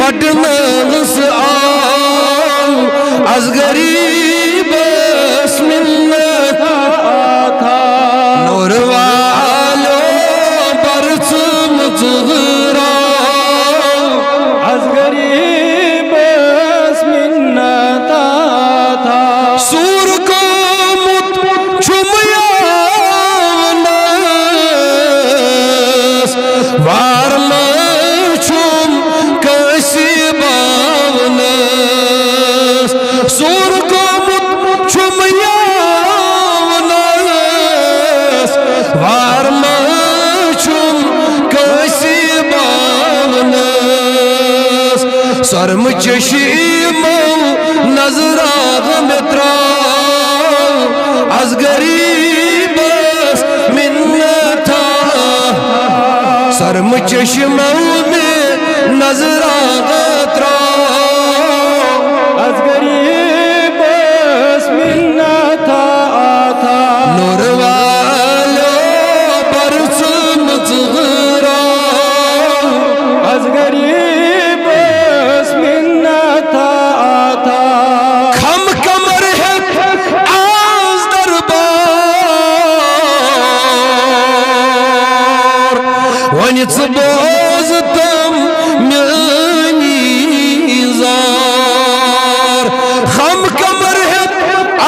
फटनस आओ आज गरीबस मिन्नत था नूर वालो बरस मुजरा आज गरीबस मिन्नत था सूर को मुत छुमयावनस वार छुम कैसी बावनस सूर को मुत छुमयावनस वार छुम कैसी बावनस सरम चशीमो नजराग मित्रा आज गरीबस मिन्नत सरम चश्मो में नजराग आज गरीबस मिन्नत था नूर वालो बरस मुजरा आज गरीबस मिन्नत था खम कमर है आज दरबार वनि बोज तम मेनी जार खम कमर है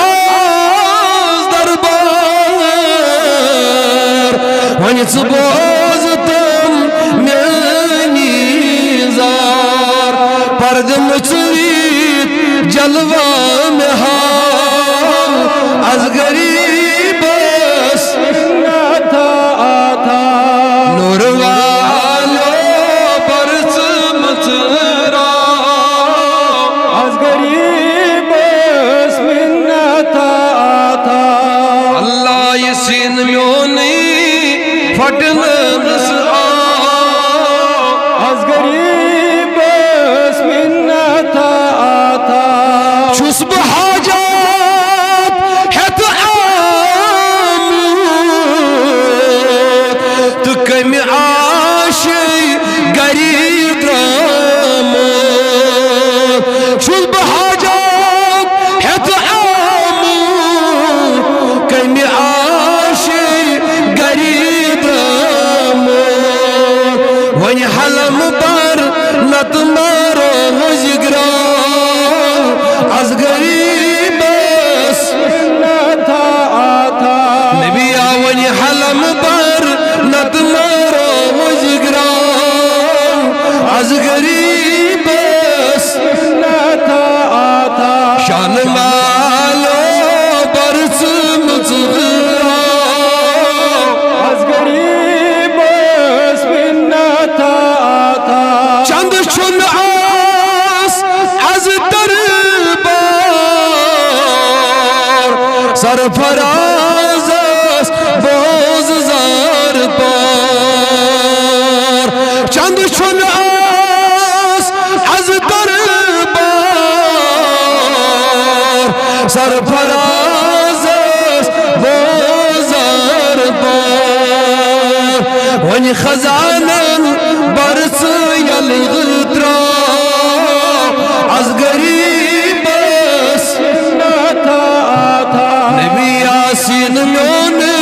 आज दरबार वनि बोज तम मेनी जार पर्द मुचरीत जलवा में हाल आज गरीबस मिन्नत था नूर वालो बरस मुजरा आज गरीबस मिन्नत था अल्लाह ये सीन म्योनी फटनस आओ आज गरीबस मिन्नत था छुस बहाजत है तो आमूद तो कम आशे गरीब रामूद छुस बहाजत है तो आमूद कम आशे गरीब रामूद वनि हलम पर नत मारो मुजगरा आज गरीबस मिन्नत था नबी वनि हलम पर नत मारो मुजगरा आज गरीबस मिन्नत था शान मालो बरस मुजरा आज गरीबस मिन्नत था चंद चुन आस आज दरबार सरफराज बोझ जार पार चंद चुन आस आज दरबार सरफराज बोझ जार पार वनि खजानन बरस यल गुत्रा आज गरीबस मिन्नत था नबी यासीन म्योनी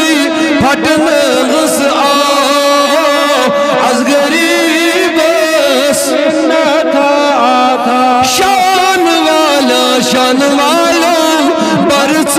फटनस आओ आज गरीबस मिन्नत था शान वाला बरस